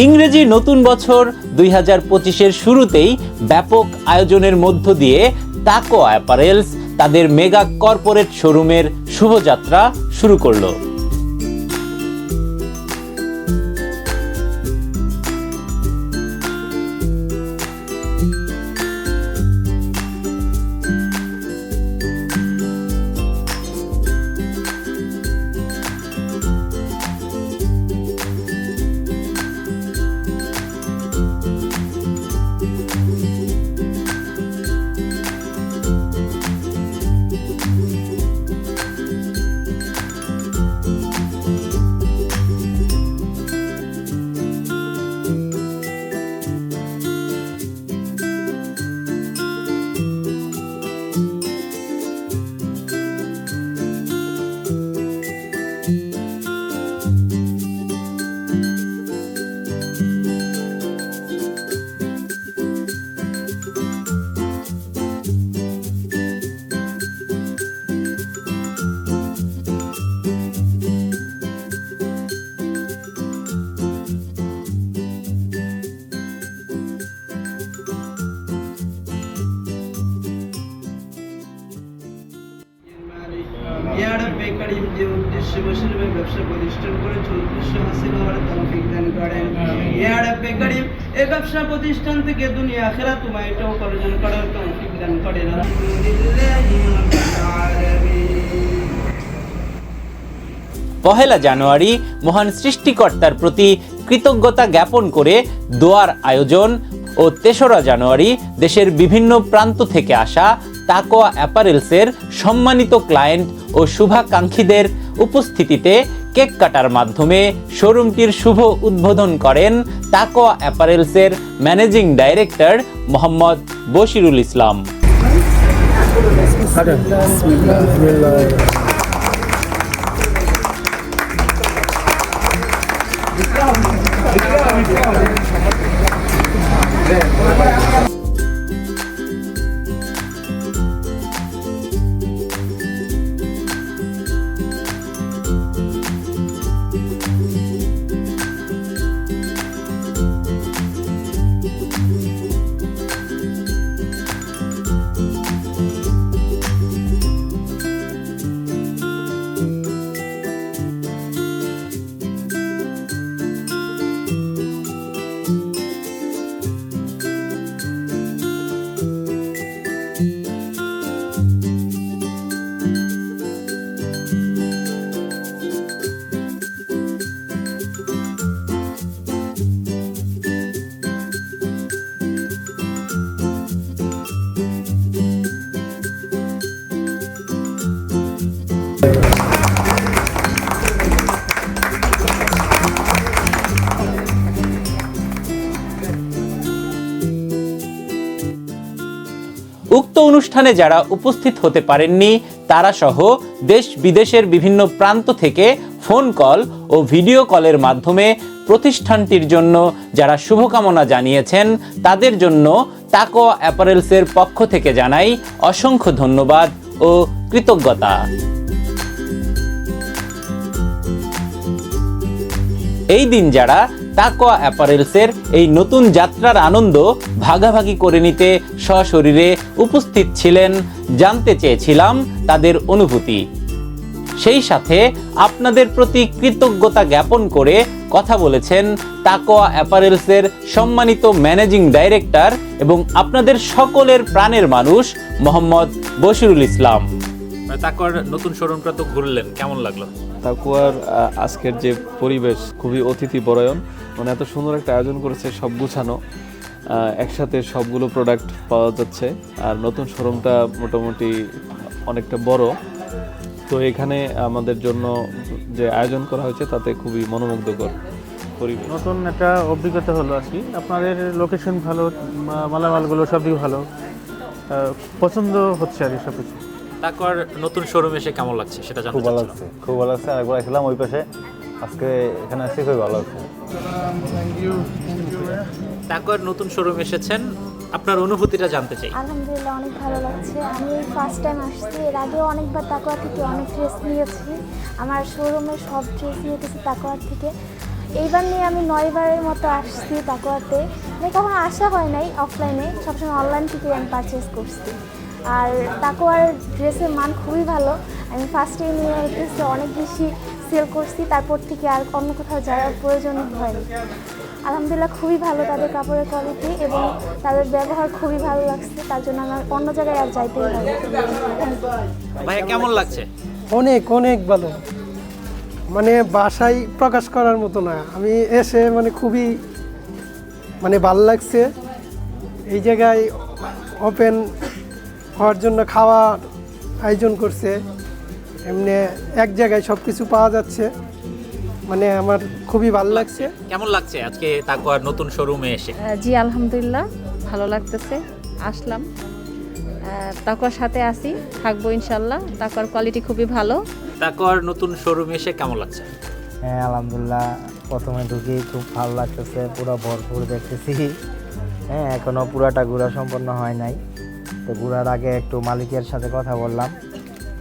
ইংরেজি নতুন বছর 2025-এর শুরুতেই ব্যাপক আয়োজনের মধ্য দিয়ে তাকোয়া অ্যাপারেলস তাদের মেগা কর্পোরেট শোরুমের শুভযাত্রা শুরু করলো। ইয়ারব বেকারি যে উদ্দেশ্যে বসে ব্যবসা প্রতিষ্ঠান করে উদ্দেশ্য হাসিল হওয়ার তৌফিক দান করেন। ইয়ারব বেকারি এই ব্যবসা প্রতিষ্ঠান থেকে দুনিয়া আখিরাত তোমায় এটাও অর্জন করার তৌফিক দান করেন। আলহামদুলিল্লাহি রাব্বিল আলামিন। পহেলা জানুয়ারি মহান সৃষ্টিকর্তার প্রতি কৃতজ্ঞতা জ্ঞাপন করে দোয়ার আয়োজন ও ৩রা জানুয়ারি দেশের বিভিন্ন প্রান্ত থেকে আসা তাকোয়া অ্যাপারেলসের সম্মানিত ক্লায়েন্ট ও শুভাকাঙ্ক্ষীদের উপস্থিতিতে কেক কাটার মাধ্যমে শোরুমটির শুভ উদ্বোধন করেন তাকোয়া অ্যাপারেলসের ম্যানেজিং ডাইরেক্টর মোহাম্মদ বশিরুল ইসলাম। উক্ত অনুষ্ঠানে যারা উপস্থিত হতে পারেননি তারা সহ দেশ বিদেশের বিভিন্ন প্রান্ত থেকে ফোন কল ও ভিডিও কলের মাধ্যমে প্রতিষ্ঠানটির জন্য যারা শুভকামনা জানিয়েছেন তাদের জন্য তাকোয়া অ্যাপারেলসের পক্ষ থেকে জানাই অসংখ্য ধন্যবাদ ও কৃতজ্ঞতা। এই দিন যারা তাকোয়া অ্যাপারেলসের এই নতুন যাত্রার আনন্দ ভাগাভাগি করে নিতে সশরীরে উপস্থিত ছিলেন, জানতে চেয়েছিলাম তাদের অনুভূতি। সেই সাথে আপনাদের প্রতি কৃতজ্ঞতা জ্ঞাপন করে কথা বলেছেন তাকোয়া অ্যাপারেলসের সম্মানিত ম্যানেজিং ডাইরেক্টর এবং আপনাদের সকলের প্রাণের মানুষ মোহাম্মদ বশিরুল ইসলাম। তাকোয়ার নতুন শোরুমটা তো ঘুরলেন, কেমন লাগলো? তাকোয়ার আজকের যে পরিবেশ খুবই অতিথি পরায়ণ, মানে এত সুন্দর একটা আয়োজন করেছে, সব গুছানো, একসাথে সবগুলো প্রোডাক্ট পাওয়া যাচ্ছে। আর নতুন শোরুমটা মোটামুটি অনেকটা বড়, তো এখানে আমাদের জন্য যে আয়োজন করা হয়েছে তাতে খুবই মনোমুগ্ধকর পরিবেশ। নতুন একটা অভিজ্ঞতা হলো আর কি। আপনাদের লোকেশন ভালো, মালামালগুলো সবই ভালো, পছন্দ হচ্ছে আর কি সব কিছু। তাকোয়ার নতুন শোরুম এসে কেমন লাগছে সেটা জানতে খুব ভালো লাগছে, খুব ভালো লাগছে। আরেকবার আসলাম ওই পাশে, আজকে এখানে আসছি, খুবই ভালো লাগছে। তাকোয়ার নতুন শোরুম এসেছেন, আপনার অনুভূতিটা জানতে চাই। আলহামদুলিল্লাহ অনেক ভালো লাগছে। আমি ফার্স্ট টাইম আসছি, এর আগেও অনেকবার তাকোয়া থেকে অনেক ড্রেস নিয়েছি। আমার শোরুমে সব ড্রেস নিয়ে গেছি তাকোয়ার থেকে। এইবার নিয়ে আমি 9বারের মতো আসছি তাকুয়াতে, মানে কখনো আসা হয় নাই অফলাইনে, সবসময় অনলাইন থেকে আমি পারচেস করছি। আর তাকুয়ার ড্রেসের মান খুবই ভালো। আমি ফার্স্টে নিয়ে এসে অনেক বেশি সেল করছি, তারপর থেকে আর অন্য কোথাও যাওয়ার প্রয়োজন হয়নি। আলহামদুলিল্লাহ খুবই ভালো তাদের কাপড়ের কোয়ালিটি এবং তাদের ব্যবহার খুবই ভালো লাগছে, তার জন্য আমার অন্য জায়গায় আর যাইতেই হবে। ভাইয়া কেমন লাগছে? অনেক অনেক ভালো, মানে বাসায় প্রকাশ করার মতো না। আমি এসে মানে খুবই মানে ভালো লাগছে। এই জায়গায় ওপেন হওয়ার জন্য খাওয়ার আয়োজন করছে, এমনি এক জায়গায় সব কিছু পাওয়া যাচ্ছে, মানে আমার খুবই ভালো লাগছে। কেমন লাগছে আজকে তাকওয়ার নতুন শোরুমে এসে? জি আলহামদুলিল্লাহ ভালো লাগতেছে, আসলাম তাকওয়ার সাথে আসি, থাকবো ইনশাল্লাহ। তাকওয়ার কোয়ালিটি খুবই ভালো। তাকওয়ার নতুন শোরুমে এসে কেমন লাগছে? হ্যাঁ আলহামদুলিল্লাহ, প্রথমে ঢুকেই খুব ভালো লাগতেছে, পুরো ভরপুর দেখতেছি। হ্যাঁ এখনও পুরাটা ঘোরা সম্পন্ন হয় নাই, তো ঘোরার আগে একটু মালিকের সাথে কথা বললাম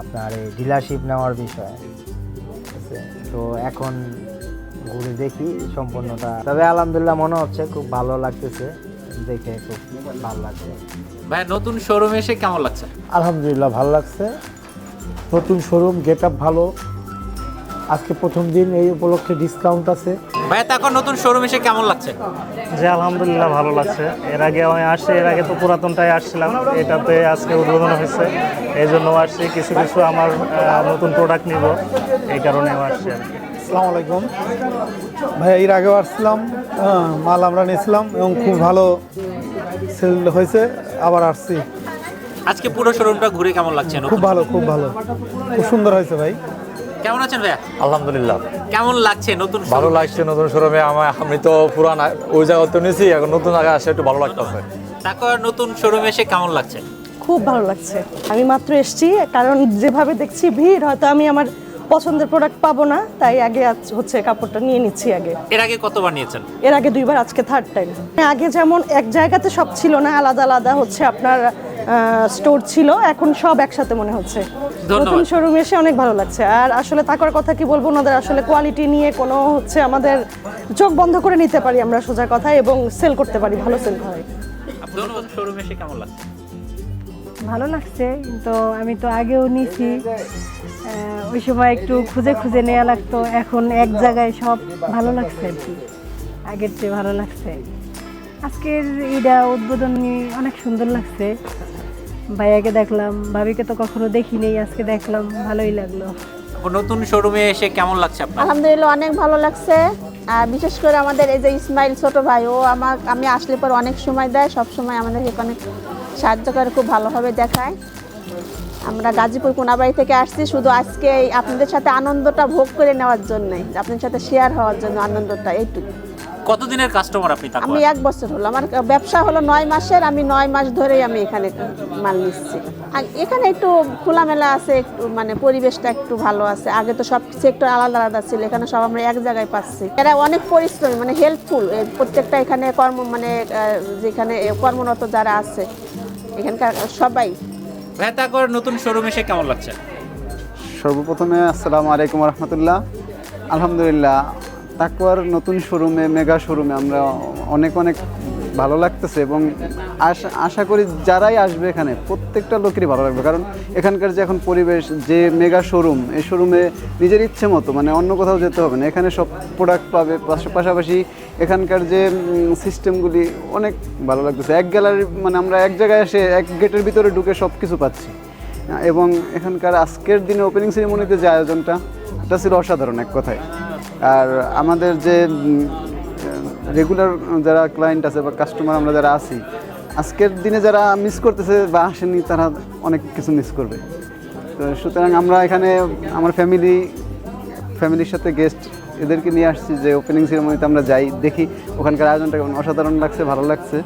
আপনার এই ডিলারশিপ নেওয়ার বিষয়ে, ঠিক আছে? তো এখন ঘুরে দেখি সম্পূর্ণটা, তবে আলহামদুলিল্লাহ মনে হচ্ছে খুব ভালো লাগতেছে, দেখে খুব ভালো লাগছে। ভাই নতুন শোরুমে এসে কেমন লাগছে? আলহামদুলিল্লাহ ভালো লাগছে, নতুন শোরুম, গেট আপ ভালো। আজকে প্রথম দিন, এই উপলক্ষে ডিসকাউন্ট আছে। ভাই তাকওয়ার নতুন শোরুমে এসে কেমন লাগছে? যে আলহামদুলিল্লাহ ভালো লাগছে। এর আগে আমি আসছি, এর আগে তো পুরাতনটাই আসছিলাম, এটাতে আজকে উদ্বোধন হয়েছে, এই জন্য আসছি। কিছু কিছু আমার নতুন প্রোডাক্ট নিব, এই কারণেও আসছি আর কি। আসসালামু আলাইকুম ভাইয়া, এর আগেও আসছিলাম, মাল আমরা নিয়েছিলাম এবং খুব ভালো সেল হয়েছে, আবার আসছি। আজকে পুরো শোরুমটা ঘুরে কেমন লাগছে? খুব ভালো, খুব ভালো, খুব সুন্দর হয়েছে ভাই। কেমন আছেন ভাইয়া? আলহামদুলিল্লাহ কেমন লাগছে নতুন ভালো লাগছে নতুন শোরুমে। আমি তো পুরান ওই জায়গাতে নিয়েছি, এখন নতুন জায়গায় আসে একটু ভালো লাগতেছে। তাকওয়ার নতুন শোরুমে এসে কেমন লাগছে? খুব ভালো লাগছে। আমি মাত্র এসেছি, কারণ যেভাবে দেখছি ভিড়, হয়তো আমি আমার পছন্দের প্রোডাক্ট পাবো না, তাই আগে হচ্ছে কাপড়টা নিয়ে নিচ্ছি আগে। এর আগে কতবার নিয়েছেন? এর আগে 2বার, আজকে 3rd টাইম। আগে যেমন এক জায়গাতে সব ছিল না, আলাদা আলাদা হচ্ছে আপনার স্টোর ছিল, এখন সব একসাথে মনে হচ্ছে। নতুন শোরুমে এসে অনেক ভালো লাগছে। আর আসলে তাকওয়ার কথা কি বলবো, ওনাদের আসলে কোয়ালিটি নিয়ে কোনো হচ্ছে আমাদের চোখ বন্ধ করে নিতে পারি আমরা, সোজা কথা, এবং সেল করতে পারি, ভালো সেল হয়। আপনার নতুন শোরুমে এসে কেমন লাগছে? ভালো লাগছে, কিন্তু আমি তো আগেও নিছি, ওই সময় একটু খুঁজে খুঁজে নেওয়া লাগতো, এখন এক জায়গায় সব ভালো লাগছে আর কি, আগের চেয়ে ভালো লাগছে। আজকের এটা উদ্বোধনী অনেক সুন্দর লাগছে, ভাইয়াকে দেখলাম, ভাবিকে তো কখনো দেখি নেই, আজকে দেখলাম, ভালোই লাগলো। নতুন শোরুমে এসে কেমন লাগছে আপনার? আলহামদুলিল্লাহ অনেক ভালো লাগছে। আর বিশেষ করে আমাদের এই যে ইসমাইল ছোট ভাই, ও আমি আসলে পর অনেক সময় দেয়, সব সময় আমাদেরকে অনেক সাহায্য করে, খুব ভালোভাবে দেখায়। আমরা গাজীপুর কোনাবাড়ি থেকে আসছি শুধু আজকে আপনাদের সাথে আনন্দটা ভোগ করে নেওয়ার জন্যই, আপনাদের সাথে শেয়ার হওয়ার জন্য আনন্দটা, এইটুকু। কতদিনের কাস্টমার আপনি? আমি 1 বছর হলো, আমার ব্যবসা হলো 9 মাসের, আমি 9 মাস ধরেই আমি এখানে মাল নিচ্ছি। আর এখানে একটু খোলামেলা আছে, একটু মানে পরিবেশটা একটু ভালো আছে। আগে তো সব সেক্টর আলাদা আলাদা ছিল, এখানে সব আমরা এক জায়গায় পাচ্ছি। এরা অনেক পরিশ্রমী, মানে হেল্পফুল, প্রত্যেকটা এখানে যেখানে কর্মরত যারা আছে এখানকার সবাই। ভাই তাকওয়ার নতুন শোরুমে এসে কেমন লাগছে? সর্বপ্রথমে আসসালামু আলাইকুম রহমতুল্লাহ। আলহামদুলিল্লাহ, তাকওয়ার নতুন শোরুমে, মেগা শোরুমে আমরা অনেক ভালো লাগতেছে এবং আশা করি যারাই আসবে এখানে প্রত্যেকটা লোকেরই ভালো লাগবে, কারণ এখানকার যে এখন পরিবেশ, যে মেগা শোরুম, এই শোরুমে নিজের ইচ্ছে মতো মানে অন্য কোথাও যেতে হবে না, এখানে সব প্রোডাক্ট পাবে। পাশাপাশি এখানকার যে সিস্টেমগুলি অনেক ভালো লাগতেছে। এক গ্যালারি মানে আমরা এক জায়গায় এসে এক গেটের ভিতরে ঢুকে সব কিছু পাচ্ছি। এবং এখানকার আজকের দিনে ওপেনিং সেরিমনিতে যে আয়োজনটা, এটা ছিল অসাধারণ এক কথায়। আর আমাদের যে রেগুলার যারা ক্লায়েন্ট আছে বা কাস্টমার আমরা যারা আছি, আজকের দিনে যারা মিস করতেছে বা আসেনি, তারা অনেক কিছু মিস করবে। তো সুতরাং আমরা এখানে আমার ফ্যামিলির সাথে গেস্ট এদেরকে নিয়ে আসছি যে ওপেনিং সেরিমনিতে আমরা যাই, দেখি ওখানকার আয়োজনটা অসাধারণ লাগছে, ভালো লাগছে।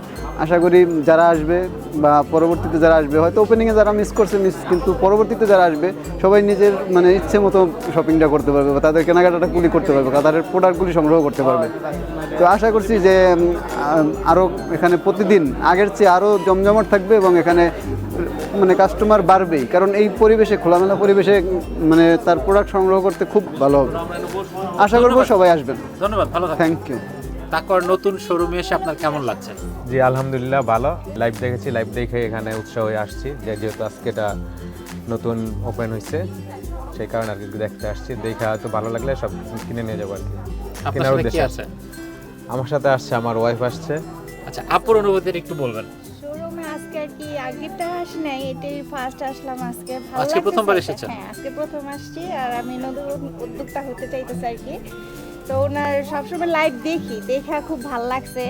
আশা করি যারা আসবে বা পরবর্তীতে যারা আসবে, হয়তো ওপেনিংয়ে যারা মিস করছে কিন্তু পরবর্তীতে যারা আসবে সবাই নিজের মানে ইচ্ছে মতো শপিংটা করতে পারবে বা তাদের কেনাকাটাটা কুলি করতে পারবে, তাদের প্রোডাক্টগুলি সংগ্রহ করতে পারবে। তো আশা করছি যে আরও এখানে প্রতিদিন আগের চেয়ে আরও জমজমাট থাকবে এবং এখানে মানে কাস্টমার বাড়বেই, কারণ এই পরিবেশে, খোলামেলা পরিবেশে মানে তার প্রোডাক্ট সংগ্রহ করতে খুব ভালো হবে। আশা করবো সবাই আসবেন। ধন্যবাদ, ভালো থাকবেন। Thank you. তাকওয়ার নতুন শোরুমে এসে আপনার কেমন লাগছে? জি আলহামদুলিল্লাহ ভালো, লাইভ দেখেছি, লাইভ দেখে এখানে উৎসাহ হয়ে আসছি, যেহেতু আজকে এটা নতুন ওপেন হয়েছে সেই কারণে আর কি দেখতে আসছি। দেখা তো ভালো লাগলে সব কিনে নিয়ে যাবো আর কি। আপনার সাথে কি আছে? আমার সাথে আসছে আমার ওয়াইফ আসছে। আচ্ছা, আপুর অনুভূতি একটু বলবেন। শোরুমে আজকে আর কি আগেরটা আসি নাই, এটাই ফার্স্ট আসলাম আজকে। ভালো আজকে প্রথমবার এসেছেন? হ্যাঁ, আজকে প্রথম আসছি। আর আমি নতুন উদ্যোক্তা হতে চাইতেছি আর কি। তো ওনার সবসময় লাইভ দেখি, দেখা খুব ভালো লাগছে।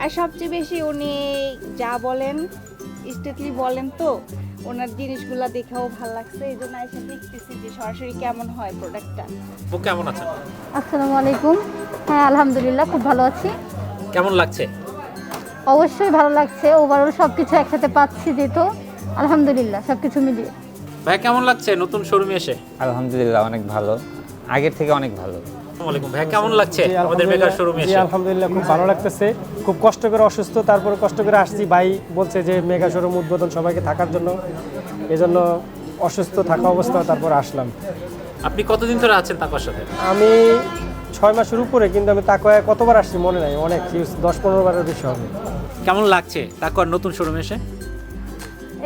আর সবচেয়ে বেশি উনি যা বলেন স্ট্রেটলি বলেন, তো ওনার জিনিসগুলো দেখাও ভালো লাগছে। এই জন্য এসে দেখতেছি যে সরাসরি কেমন হয় প্রোডাক্টটা। ও কেমন আছেন? আসসালামু আলাইকুম। হ্যাঁ আলহামদুলিল্লাহ খুব ভালো আছি। কেমন লাগছে? অবশ্যই ভালো লাগছে, ওভারঅল সব কিছু একসাথে পাচ্ছি যেহেতু আলহামদুলিল্লাহ সব কিছু মিলিয়ে। ভাই কেমন লাগছে নতুন শোরুমে এসে? আলহামদুলিল্লাহ অনেক ভালো, আগের থেকে অনেক ভালো। আসসালামু আলাইকুম ভাই, কেমন লাগছে আমাদের মেগা শোরুমে এসে? আলহামদুলিল্লাহ খুব ভালো লাগতেছে। খুব কষ্ট করে, অসুস্থ তারপরে কষ্ট করে আসছি। ভাই বলছে যে মেগা শোরুম উদ্বোধন সবাইকে থাকার জন্য, এজন্য অসুস্থ থাকা অবস্থা তারপর আসলাম। আপনি কতদিন ধরে আছেন তাকওয়ার সাথে? আমি 6 মাসের উপরে, কিন্তু আমি তাকওয়ায় কতবার আসছি মনে নাই, অনেক 10-15 বারের বেশি হবে। কেমন লাগছে তাকওয়ার নতুন শোরুমে এসে?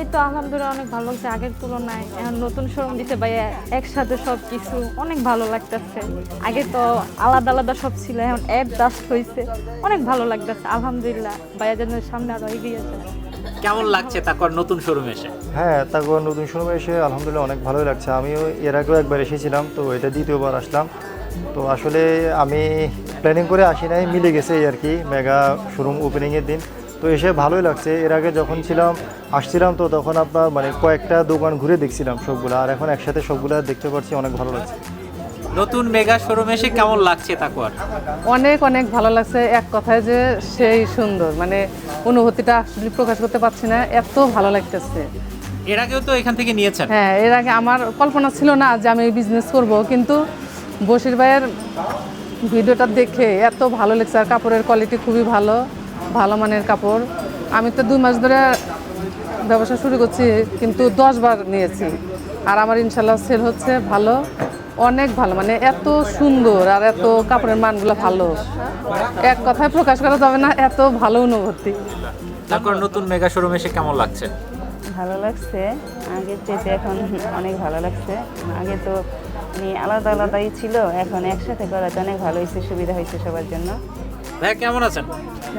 এই তো আলহামদুলিল্লাহ অনেক ভালো লাগছে আগের তুলনায়। এখন নতুন শোরুম দিতে ভাইয়া, একসাথে সব কিছু অনেক ভালো লাগতেছে। আগে তো আলাদা আলাদা সব ছিল, এখন অ্যাডজাস্ট হয়েছে, অনেক ভালো লাগতেছে আলহামদুলিল্লাহ। ভাইয়া যেন সামনে আরো এগিয়ে আছে। কেমন লাগছে তাকওয়ার নতুন শোরুমে এসে? হ্যাঁ, তাকওয়ার নতুন শোরুমে এসে আলহামদুলিল্লাহ অনেক ভালোই লাগছে। আমিও এর আগেও একবার এসেছিলাম, তো এটা দ্বিতীয়বার আসলাম। তো আসলে আমি প্ল্যানিং করে আসি নাই, মিলে গেছে এই আর কি মেগা শোরুম ওপেনিংয়ের দিন। তো এসে ভালোই লাগছে। এর আগে যখন আসছিলাম তো তখন আপনার মানে কয়েকটা দোকান ঘুরে দেখছিলাম সবগুলো, আর এখন একসাথে সবগুলো দেখতে পাচ্ছি, অনেক ভালো লাগছে। নতুন মেগা শোরুমে এসে কেমন লাগছে তাকওয়ার? অনেক অনেক ভালো লাগছে। এক কথায় যে সেই সুন্দর, মানে অনুভূতিটা আসলে প্রকাশ করতে পারছি না, এত ভালো লাগতেছে। এর আগেও তো এখান থেকে নিয়েছেন? হ্যাঁ, এর আগে আমার কল্পনা ছিল না যে আমি বিজনেস করব, কিন্তু বশির ভাইয়ের ভিডিওটা দেখে এত ভালো লাগছে। আর কাপড়ের কোয়ালিটি খুবই ভালো, ভালো মানের কাপড়। আমি তো 2 মাস ধরে ব্যবসা শুরু করছি, কিন্তু 10 বার নিয়েছি, আর আমার ইনশাল্লাহ সেল হচ্ছে ভালো, অনেক ভালো, মানে এত সুন্দর আর এত কাপড়ের মানগুলো ভালো, এক কথায় প্রকাশ করা যাবে না, এত ভালো অনুভূতি। তারপর নতুন মেগা শোরুমে এসে কেমন লাগছে? ভালো লাগছে, আগের চেয়ে এখন অনেক ভালো লাগছে। আগে তো আলাদা আলাদাই ছিল, এখন একসাথে করাতে অনেক ভালো হয়েছে, সুবিধা হয়েছে সবার জন্য। ভাই কেমন আছেন?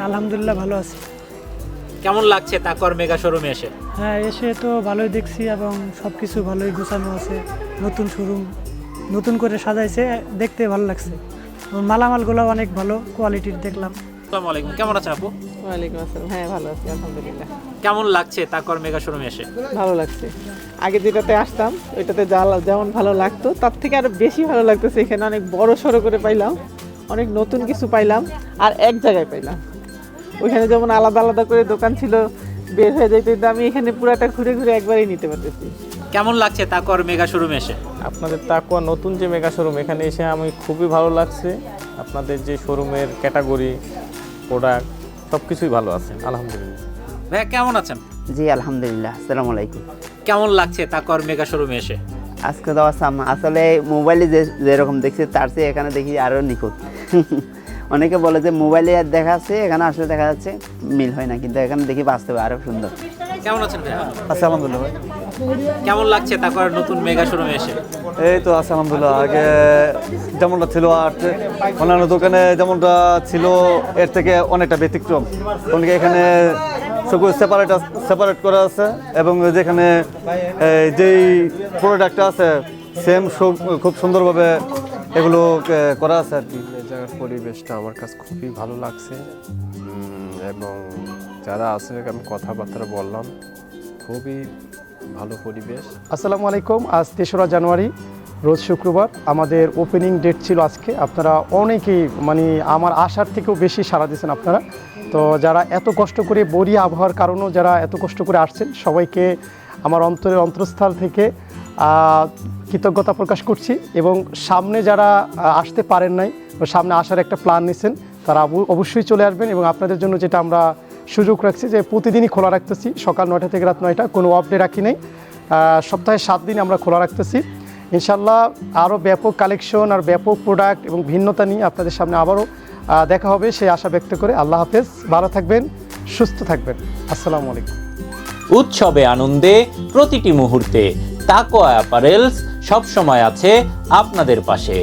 আলহামদুলিল্লাহ ভালো আছি। কেমন লাগছে তাকওয়ার মেগা শোরুমে এসে? হ্যাঁ, এসে তো ভালোই দেখছি এবং সব কিছু ভালোই গুছানো আছে। নতুন শোরুম নতুন করে সাজাইছে, দেখতে ভালো লাগছে। মালামালগুলো অনেক ভালো কোয়ালিটির দেখলাম। আসসালামু আলাইকুম, কেমন আছেন আপু? ওয়ালাইকুম আসসালাম। হ্যাঁ, ভালো আছি আলহামদুলিল্লাহ। কেমন লাগছে তাকওয়ার মেগা শোরুমে এসে? ভালো লাগছে। আগে যেটাতে আসতাম ওইটাতে যেমন ভালো লাগতো, তার থেকে আরো বেশি ভালো লাগতেছে। এখানে অনেক বড় সড়ো করে পাইলাম, অনেক নতুন কিছু পাইলাম, আর এক জায়গায় পাইলাম। ওইখানে যেমন আলাদা আলাদা করে দোকান ছিল, বের হয়ে যেতে, আমি এখানে পুরাটা ঘুরে ঘুরে একবারই নিতে পারতেছি। কেমন লাগছে তাকওয়ার মেগা শোরুমে এসে? আপনাদের তাকওয়া নতুন যে মেগা শোরুম, এখানে এসে আমি খুবই ভালো লাগছে। আপনাদের যে শোরুমের ক্যাটাগরি, প্রোডাক্ট সব কিছুই ভালো আছে আলহামদুলিল্লাহ। ভাই কেমন আছেন? জি আলহামদুলিল্লাহ। আসসালামু আলাইকুম। কেমন লাগছে তাকওয়ার মেগা শোরুমে এসে? আজকে তো আসলে মোবাইলে যেরকম দেখছি তার চেয়ে এখানে দেখি আরও নিখুঁত। অনেকে বলে যে মোবাইলে আর দেখা যাচ্ছে, এখানে আসলে দেখা যাচ্ছে মিল হয় না, কিন্তু এখানে দেখি বাস্তবে আরও সুন্দর। কেমন আছেন ভাই? আচ্ছা আলহামদুলিল্লাহ ভাই। কেমন লাগছে তাকওয়ার নতুন মেগা শোরুমে এসে? এই তো আছে আলহামদুলিল্লাহ। আগে যেমনটা ছিল আর অন্যান্য দোকানে যেমনটা ছিল এর থেকে অনেকটা ব্যতিক্রম। অনেকে এখানে সব সেপারেট করা আছে, এবং যেখানে যেই প্রোডাক্টটা আছে সেম খুব সুন্দরভাবে এগুলো করা আছে আর কি। এই জায়গার পরিবেশটা আমার কাছে খুবই ভালো লাগছে, এবং যারা আছে আমি কথাবার্তা বললাম, খুবই ভালো পরিবেশ। আসসালামু আলাইকুম। আজ 3রা জানুয়ারি, রোজ শুক্রবার। আমাদের ওপেনিং ডেট ছিল আজকে। আপনারা অনেকেই মানে আমার আশার থেকেও বেশি সাড়া দিয়েছেন আপনারা। তো যারা এত কষ্ট করে, বড়ি আবহাওয়ার কারণেও যারা এত কষ্ট করে আসছেন, সবাইকে আমার অন্তরস্থল থেকে কৃতজ্ঞতা প্রকাশ করছি। এবং সামনে যারা আসতে পারেন নাই, সামনে আসার একটা প্ল্যান নিয়েছেন, তারা অবশ্যই চলে আসবেন। এবং আপনাদের জন্য যেটা আমরা সুযোগ রাখছি যে প্রতিদিনই খোলা রাখতেছি, সকাল 9টা থেকে রাত 9টা, কোনো অফ ডে রাখি নাই। সপ্তাহে 7 দিন আমরা খোলা রাখতেছি। ইনশাল্লাহ আরও ব্যাপক কালেকশন আর ব্যাপক প্রোডাক্ট এবং ভিন্নতা নিয়ে আপনাদের সামনে আবারও দেখা হবে সেই আশা ব্যক্ত করে আল্লাহ হাফেজ। ভালো থাকবেন, সুস্থ থাকবেন। আসসালামু আলাইকুম। উৎসবে আনন্দে প্রতিটি মুহূর্তে তাকওয়া অ্যাপারেলস সবসময় আছে আপনাদের পাশে।